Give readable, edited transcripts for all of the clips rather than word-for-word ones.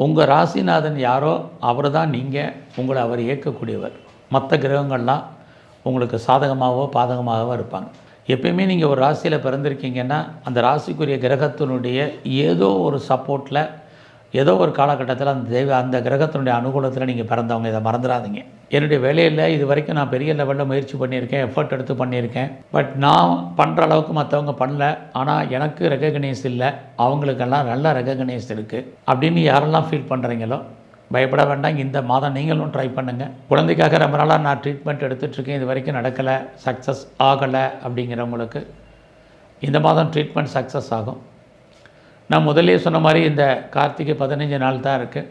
உங்கள் ராசிநாதன் யாரோ அவர் தான் நீங்கள், உங்களை அவர் இயக்கக்கூடியவர். மற்ற கிரகங்கள்லாம் உங்களுக்கு சாதகமாகவோ பாதகமாகவோ இருப்பாங்க. எப்பயுமே நீங்கள் ஒரு ராசியில் பிறந்திருக்கீங்கன்னா அந்த ராசிக்குரிய கிரகத்தினுடைய ஏதோ ஒரு சப்போர்ட்டில் ஏதோ ஒரு காலகட்டத்தில் அந்த கிரகத்தினுடைய அனுகூலத்தில் நீங்கள் பிறந்தவங்க. இதை மறந்துடாதீங்க. என்னுடைய வேலையில் இது வரைக்கும் நான் பெரிய லெவலில் முயற்சி பண்ணியிருக்கேன், எஃபர்ட் எடுத்து பண்ணியிருக்கேன். பட் நான் பண்ணுற அளவுக்கு மற்றவங்க பண்ணல. ஆனால் எனக்கு ரெகக்னைஸ் இல்லை, அவங்களுக்கெல்லாம் நல்ல ரெகக்னைஸ் இருக்குது அப்படின்னு யாரெல்லாம் ஃபீல் பண்ணுறீங்களோ பயப்பட வேண்டாம். இந்த மாதம் நீங்களும் ட்ரை பண்ணுங்கள். குழந்தைக்காக ரொம்ப நாளாக நான் ட்ரீட்மெண்ட் எடுத்துகிட்ருக்கேன், இது வரைக்கும் நடக்கலை, சக்ஸஸ் ஆகலை அப்படிங்கிறவங்களுக்கு இந்த மாதம் ட்ரீட்மெண்ட் சக்ஸஸ் ஆகும். நான் முதல்லே சொன்ன மாதிரி இந்த கார்த்திகை 15 நாள் தான் இருக்குது.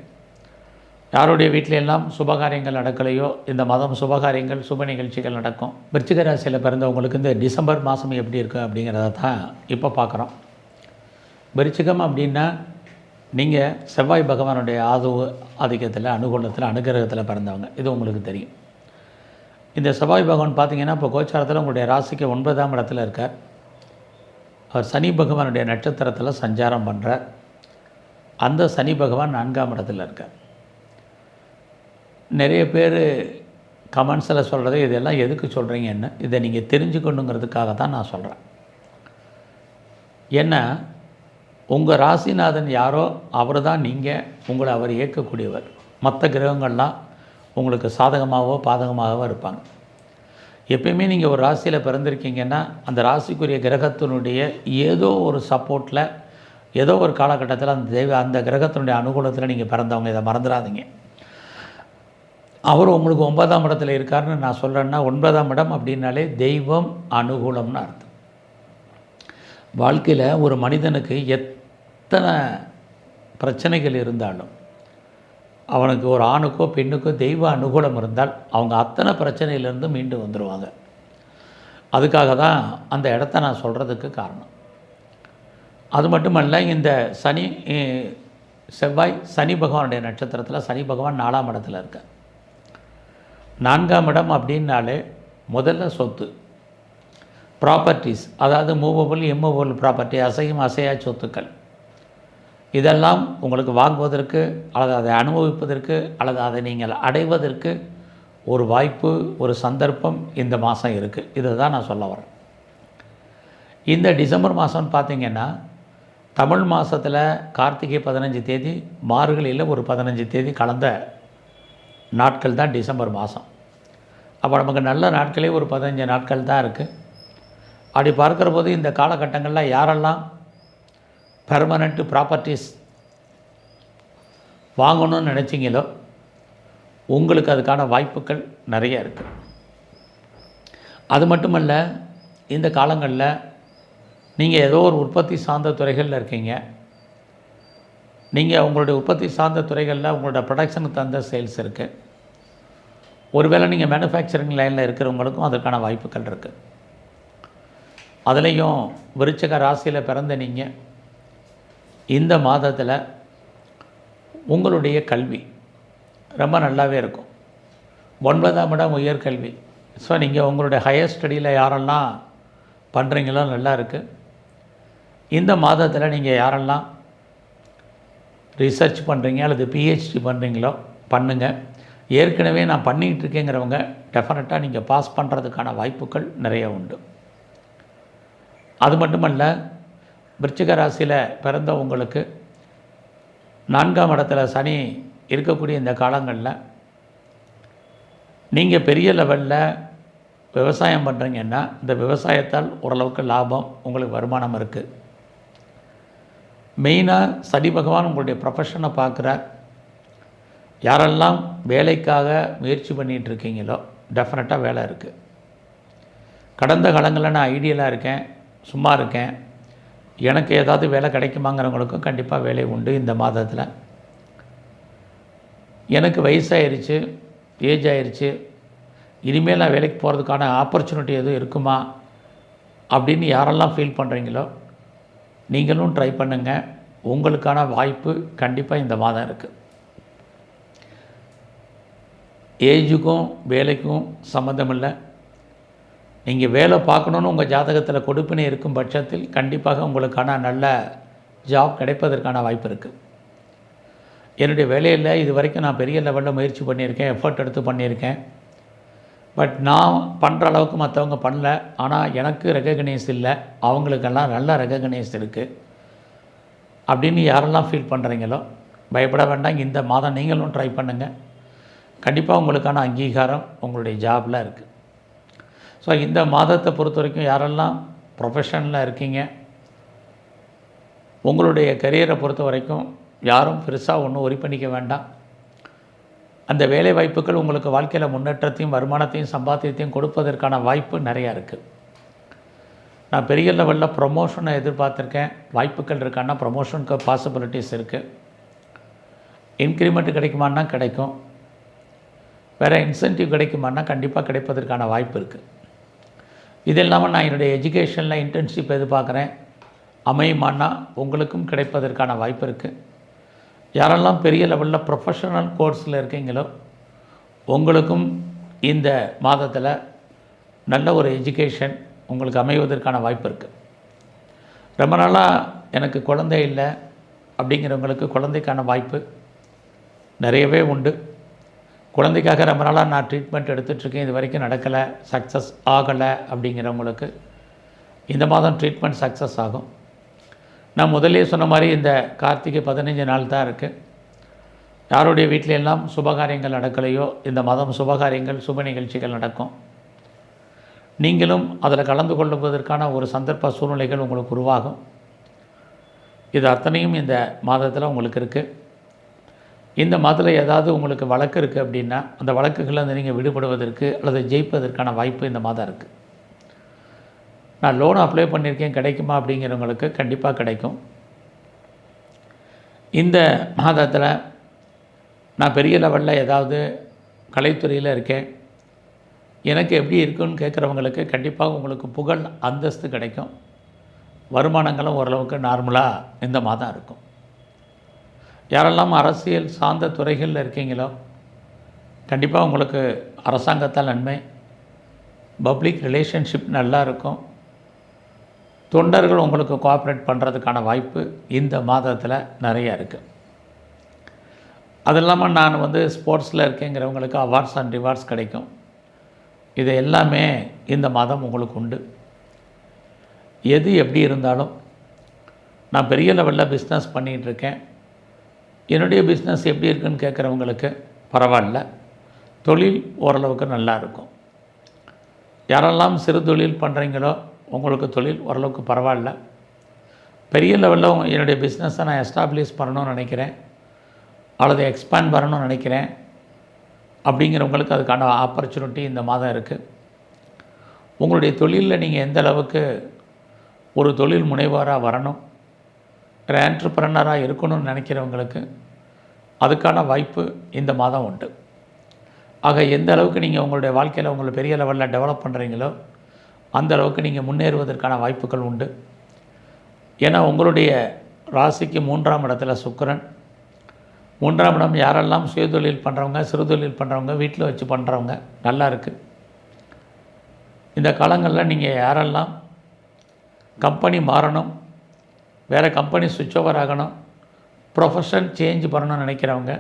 யாருடைய வீட்டில எல்லாம் சுபகாரியங்கள் நடக்கலையோ இந்த மாதம் சுபகாரியங்கள் சுப நிகழ்ச்சிகள் நடக்கும். விருச்சிக ராசியில் பிறந்தவங்களுக்கு இந்த டிசம்பர் மாதம் எப்படி இருக்குது அப்படிங்கிறத தான் இப்போ பார்க்குறோம். விருச்சிகம் அப்படின்னா நீங்கள் செவ்வாய் பகவானுடைய ஆதிக்கத்தில் அனுகூலத்தில் அனுகிரகத்தில் பிறந்தவங்க. இது உங்களுக்கு தெரியும். இந்த செவ்வாய் பகவான் பார்த்திங்கன்னா இப்போ கோச்சாரத்தில் உங்களுடைய ராசிக்கு 9ஆம் இடத்துல இருக்கார். அவர் சனி பகவானுடைய நட்சத்திரத்தில் சஞ்சாரம் பண்ணுறார். அந்த சனி பகவான் 4ஆம் இடத்துல இருக்கார். நிறைய பேர் கமெண்ட்ஸில் சொல்கிறது இதெல்லாம் எதுக்கு சொல்கிறீங்கன்னு, இதை நீங்கள் தெரிஞ்சுக்கணுங்கிறதுக்காக தான் நான் சொல்கிறேன். ஏன்னா உங்கள் ராசிநாதன் யாரோ அவர் தான் நீங்கள், உங்களை அவர் இயக்கக்கூடியவர். மற்ற கிரகங்கள்லாம் உங்களுக்கு சாதகமாகவோ பாதகமாகவோ இருப்பாங்க. எப்பயுமே நீங்கள் ஒரு ராசியில் பிறந்திருக்கீங்கன்னா அந்த ராசிக்குரிய கிரகத்தினுடைய ஏதோ ஒரு சப்போர்ட்டில் ஏதோ ஒரு காலகட்டத்தில் அந்த கிரகத்தினுடைய அனுகூலத்தில் நீங்கள் பிறந்தவங்க. இதை மறந்துடாதீங்க. அவர் உங்களுக்கு 9ஆம் இடத்துல இருக்காருன்னு நான் சொல்கிறேன்னா, 9ஆம் இடம் அப்படின்னாலே தெய்வம் அனுகூலம்னு அர்த்தம். வாழ்க்கையில் ஒரு மனிதனுக்கு எத்தனை பிரச்சனைகள் இருந்தாலும் அவனுக்கு ஒரு ஆணுக்கோ பெண்ணுக்கோ தெய்வ அனுகூலம் இருந்தால் அவங்க அத்தனை பிரச்சனையிலேருந்து மீண்டு வந்துடுவாங்க. அதுக்காக தான் அந்த இடத்த நான் சொல்கிறதுக்கு காரணம். அது மட்டுமல்ல, இந்த செவ்வாய் சனி பகவானுடைய நட்சத்திரத்தில் சனி பகவான் 4ஆம் இடத்துல இருக்கார். 4ஆம் இடம் அப்படின்னாலே முதல்ல சொத்து, ப்ராப்பர்ட்டிஸ், அதாவது மூவபிள் இம்மூவபிள் ப்ராப்பர்ட்டி, அசையும் அசையா சொத்துக்கள், இதெல்லாம் உங்களுக்கு வாங்குவதற்கு அல்லது அதை அனுபவிப்பதற்கு அல்லது அதை நீங்கள் அடைவதற்கு ஒரு வாய்ப்பு, ஒரு சந்தர்ப்பம் இந்த மாதம் இருக்குது. இதை தான் நான் சொல்ல வரேன். இந்த டிசம்பர் மாதம்னு பார்த்திங்கன்னா தமிழ் மாதத்தில் கார்த்திகை 15 தேதி, மார்கழியில் ஒரு 15 தேதி கலந்த நாட்கள் தான் டிசம்பர் மாதம். அப்போ நமக்கு நல்ல நாட்களே ஒரு 15 நாட்கள் தான் இருக்குது. அப்படி பார்க்குற போது இந்த காலகட்டங்களில் யாரெல்லாம் பெர்மனண்ட் ப்ராப்பர்ட்டிஸ் வாங்கணும்னு நினச்சிங்களோ உங்களுக்கு அதுக்கான வாய்ப்புகள் நிறைய இருக்குது. அது மட்டுமல்ல, இந்த காலங்களில் நீங்கள் ஏதோ ஒரு உற்பத்தி சார்ந்த துறைகளில் இருக்கீங்க. நீங்கள் உங்களுடைய உற்பத்தி சார்ந்த துறைகளில் உங்களோட ப்ரொடக்ஷனுக்கு தகுந்த சேல்ஸ் இருக்குது. ஒருவேளை நீங்கள் மேனுஃபேக்சரிங் லைனில் இருக்கிறவங்களுக்கும் அதற்கான வாய்ப்புகள் இருக்குது. அதுலேயும் விருச்சிக ராசியில் பிறந்த நீங்கள் இந்த மாதத்தில் உங்களுடைய கல்வி ரொம்ப நல்லாவே இருக்கும். 9ஆம் இடம் உயர்கல்வி. ஸோ நீங்கள் உங்களுடைய ஹையர் ஸ்டடியில் யாரெல்லாம் பண்ணுறீங்களோ நல்லா இருக்குது. இந்த மாதத்தில் நீங்கள் யாரெல்லாம் ரிசர்ச் பண்ணுறீங்க அல்லது பிஹெச்டி பண்ணுறீங்களோ பண்ணுங்கள். ஏற்கனவே நான் பண்ணிக்கிட்டு இருக்கேங்கிறவங்க டெஃபினட்டாக நீங்கள் பாஸ் பண்ணுறதுக்கான வாய்ப்புகள் நிறைய உண்டு. அது மட்டுமல்ல, விருச்சிக ராசியில் பிறந்த உங்களுக்கு 4ஆம் இடத்துல சனி இருக்கக்கூடிய இந்த காலங்களில் நீங்கள் பெரிய லெவலில் விவசாயம் பண்ணுறீங்கன்னா இந்த விவசாயத்தால் ஓரளவுக்கு லாபம், உங்களுக்கு வருமானம் இருக்குது. மெயினாக சனி பகவான் உங்களுடைய ப்ரொஃபஷனை பார்க்குறார். யாரெல்லாம் வேலைக்காக முயற்சி பண்ணிகிட்ருக்கீங்களோ டெஃபினட்டாக வேலை இருக்குது. கடந்த காலங்களில் நான் ஐடியலாக இருக்கேன், சும்மா இருக்கேன், எனக்கு ஏதாவது வேலை கிடைக்குமாங்கிறவங்களுக்கும் கண்டிப்பாக வேலை உண்டு. இந்த மாதத்தில் எனக்கு வயசாயிருச்சு, ஏஜ் ஆயிடுச்சு, இனிமேல் நான் வேலைக்கு போகிறதுக்கான ஆப்பர்ச்சுனிட்டி எதுவும் இருக்குமா அப்படின்னு யாரெல்லாம் ஃபீல் பண்ணுறீங்களோ நீங்களும் ட்ரை பண்ணுங்கள். உங்களுக்கான வாய்ப்பு கண்டிப்பாக இந்த மாதம் இருக்குது. ஏஜுக்கும் வேலைக்கும் சம்மந்தம் இல்லை. நீங்கள் வேலை பார்க்கணுன்னு உங்கள் ஜாதகத்தில் கொடுப்பினை இருக்கும் பட்சத்தில் கண்டிப்பாக உங்களுக்கான நல்ல ஜாப் கிடைப்பதற்கான வாய்ப்பு இருக்குது. என்னுடைய வேலையில் இது வரைக்கும் நான் பெரிய லெவலில் முயற்சி பண்ணியிருக்கேன், எஃபர்ட் எடுத்து பண்ணியிருக்கேன். பட் நான் பண்ணுற அளவுக்கு மற்றவங்க பண்ணல. ஆனால் எனக்கு ரெகக்னைஸ் இல்லை, அவங்களுக்கெல்லாம் நல்ல ரெகக்னைஸ் இருக்குது அப்படின்னு யாரெல்லாம் ஃபீல் பண்ணுறீங்களோ பயப்பட வேண்டாம். இந்த மாதம் நீங்களும் ட்ரை பண்ணுங்கள். கண்டிப்பாக உங்களுக்கான அங்கீகாரம் உங்களுடைய ஜாபில் இருக்குது. ஸோ இந்த மாதத்தை பொறுத்த வரைக்கும் யாரெல்லாம் ப்ரொஃபஷனில் இருக்கீங்க, உங்களுடைய கரியரை பொறுத்த வரைக்கும் யாரும் பெருசாக ஒன்றும் ஒரி பண்ணிக்க வேண்டாம். அந்த வேலை வாய்ப்புகள் உங்களுக்கு வாழ்க்கையில் முன்னேற்றத்தையும் வருமானத்தையும் சம்பாத்தியத்தையும் கொடுப்பதற்கான வாய்ப்பு நிறையா இருக்குது. நான் பெரிய லெவலில் ப்ரொமோஷனை எதிர்பார்த்துருக்கேன், வாய்ப்புகள் இருக்கான்னா ப்ரொமோஷனுக்கு பாசிபிலிட்டிஸ் இருக்குது. இன்க்ரிமெண்ட் கிடைக்குமான்னா கிடைக்கும், வேறு இன்சென்டிவ் கிடைக்குமான்னா கண்டிப்பாக கிடைப்பதற்கான வாய்ப்பு இருக்குது. இது இல்லாமல் நான் என்னுடைய எஜுகேஷனில் இன்டர்ன்ஷிப் எதிர்பார்க்குறேன், அமையுமான்னா உங்களுக்கும் கிடைப்பதற்கான வாய்ப்பு இருக்குது. யாரெல்லாம் பெரிய லெவலில் ப்ரொஃபஷனல் கோர்ஸில் இருக்கீங்களோ உங்களுக்கும் இந்த மாதத்தில் நல்ல ஒரு எஜுகேஷன் உங்களுக்கு அமைவதற்கான வாய்ப்பு இருக்குது. ரொம்ப நாளாக எனக்கு குழந்தை இல்லை அப்படிங்கிறவங்களுக்கு குழந்தைக்கான வாய்ப்பு நிறையவே உண்டு. குழந்தைக்காக ரொம்ப நாளாக நான் ட்ரீட்மெண்ட் எடுத்துகிட்ருக்கேன், இது வரைக்கும் நடக்கலை, சக்ஸஸ் ஆகலை அப்படிங்கிறவங்களுக்கு இந்த மாதம் ட்ரீட்மெண்ட் சக்ஸஸ் ஆகும். நான் முதலே சொன்ன மாதிரி இந்த கார்த்திகை 15 நாள் தான் இருக்குது. யாருடைய வீட்டிலெல்லாம் சுபகாரியங்கள் நடக்கலையோ இந்த மாதம் சுபகாரியங்கள் சுப நிகழ்ச்சிகள் நடக்கும். நீங்களும் அதில் கலந்து கொள்வதற்கான ஒரு சந்தர்ப்ப சூழ்நிலைகள் உங்களுக்கு உருவாகும். இது அத்தனையும் இந்த மாதத்தில் உங்களுக்கு இருக்குது. இந்த மாதத்தில் ஏதாவது உங்களுக்கு வழக்கு இருக்குது அப்படின்னா அந்த வழக்குகளில் நீங்கள் விடுபடுவதற்கு அல்லது ஜெயிப்பதற்கான வாய்ப்பு இந்த மாதம் இருக்குது. நான் லோன் அப்ளை பண்ணியிருக்கேன், கிடைக்குமா அப்படிங்கிறவங்களுக்கு கண்டிப்பாக கிடைக்கும். இந்த மாதத்தில் நான் பெரிய லெவலில் ஏதாவது கலைத்துறையில் இருக்கேன், எனக்கு எப்படி இருக்குன்னு கேட்குறவங்களுக்கு கண்டிப்பாக உங்களுக்கு புகழ் அந்தஸ்து கிடைக்கும். வருமானங்களும் ஓரளவுக்கு நார்மலாக இந்த மாதம் இருக்கும். யாரெல்லாம் அரசியல் சார்ந்த துறைகளில் இருக்கீங்களோ கண்டிப்பாக உங்களுக்கு அரசாங்கத்தால் நன்மை, பப்ளிக் ரிலேஷன்ஷிப் நல்லா இருக்கும். தொண்டர்கள் உங்களுக்கு கோஆப்ரேட் பண்ணுறதுக்கான வாய்ப்பு இந்த மாதத்தில் நிறையா இருக்குது. அது இல்லாமல் நான் ஸ்போர்ட்ஸில் இருக்கேங்கிறவங்களுக்கு அவார்ட்ஸ் அண்ட் ரிவார்ட்ஸ் கிடைக்கும். இது எல்லாமே இந்த மாதம் உங்களுக்கு உண்டு. எது எப்படி இருந்தாலும் நான் பெரிய லெவலில் பிஸ்னஸ் பண்ணிகிட்ருக்கேன், என்னுடைய பிஸ்னஸ் எப்படி இருக்குன்னு கேட்குறவங்களுக்கு பரவாயில்ல, தொழில் ஓரளவுக்கு நல்லா இருக்கும். யாரெல்லாம் சிறு தொழில் பண்ணுறீங்களோ உங்களுக்கு தொழில் ஓரளவுக்கு பரவாயில்ல. பெரிய லெவலில் என்னுடைய பிஸ்னஸை நான் எஸ்டாப்ளிஷ் பண்ணணும்னு நினைக்கிறேன் அல்லது எக்ஸ்பேண்ட் பண்ணணும்னு நினைக்கிறேன் அப்படிங்கிறவங்களுக்கு அதுக்கான ஆப்பர்ச்சுனிட்டி இந்த மாதம் இருக்குது. உங்களுடைய தொழிலில் நீங்கள் எந்த அளவுக்கு ஒரு தொழில் முனைவோராக வரணும், ஒரு ஆண்டர்பிரனராக இருக்கணும்னு நினைக்கிறவங்களுக்கு அதுக்கான வாய்ப்பு இந்த மாதம் உண்டு. ஆக எந்த அளவுக்கு நீங்கள் உங்களுடைய வாழ்க்கையில் உங்களை பெரிய லெவலில் டெவலப் பண்ணுறீங்களோ அந்த அளவுக்கு நீங்கள் முன்னேறுவதற்கான வாய்ப்புகள் உண்டு. ஏன்னா உங்களுடைய ராசிக்கு 3ஆம் இடத்துல சுக்கிரன். 3ஆம் இடம் யாரெல்லாம் சுயதொழில் பண்ணுறவங்க, சிறு தொழில் பண்ணுறவங்க, வீட்டில் வச்சு பண்ணுறவங்க நல்லா இருக்குது. இந்த காலங்களில் நீங்கள் யாரெல்லாம் கம்பெனி மாறணும், வேறு கம்பெனி சுவிட்ச் ஓவர் ஆகணும், ப்ரொஃபஷன் சேஞ்ச் பண்ணணும்னு நினைக்கிறவங்க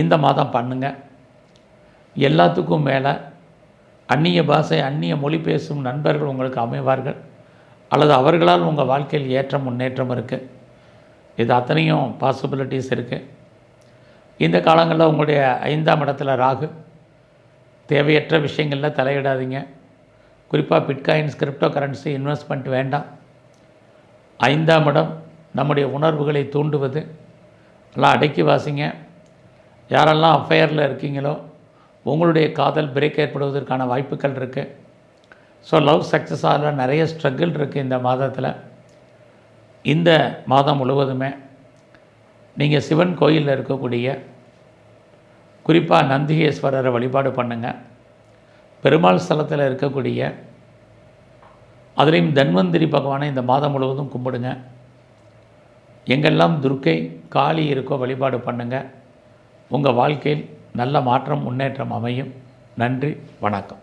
இந்த மாதம் பண்ணுங்கள். எல்லாத்துக்கும் மேலே அந்நிய பாஷை அந்நிய மொழி பேசும் நண்பர்கள் உங்களுக்கு அமைவார்கள் அல்லது அவர்களால் உங்கள் வாழ்க்கையில் ஏற்றம் முன்னேற்றம் இருக்குது. இது அத்தனையும் பாசிபிலிட்டிஸ் இருக்குது. இந்த காலங்களில் உங்களுடைய 5ஆம் இடத்துல ராகு. தேவையற்ற விஷயங்களில் தலையிடாதீங்க. குறிப்பாக பிட்காயின்ஸ், கிரிப்டோ கரன்சி இன்வெஸ்ட்மெண்ட் வேண்டாம். 5ஆம் இடம் நம்முடைய உணர்வுகளை தூண்டுவது, எல்லாம் அடக்கி வாசிங்க. யாரெல்லாம் அஃபையரில் இருக்கீங்களோ உங்களுடைய காதல் பிரேக் ஏற்படுவதற்கான வாய்ப்புகள் இருக்குது. ஸோ லவ் சக்ஸஸ் ஆகிற நிறைய ஸ்ட்ரகிள் இருக்குது இந்த மாதத்தில். இந்த மாதம் முழுவதுமே நீங்கள் சிவன் கோயிலில் இருக்கக்கூடிய குறிப்பாக நந்திகேஸ்வரரை வழிபாடு பண்ணுங்கள். பெருமாள் ஸ்தலத்தில் இருக்கக்கூடிய அதுலேயும் தன்வந்திரி பகவானை இந்த மாதம் முழுவதும் கும்பிடுங்க. எங்கெல்லாம் துர்க்கை காளி இருக்கோ வழிபாடு பண்ணுங்கள். உங்கள் வாழ்க்கையில் நல்ல மாற்றம் முன்னேற்றம் அமையும். நன்றி, வணக்கம்.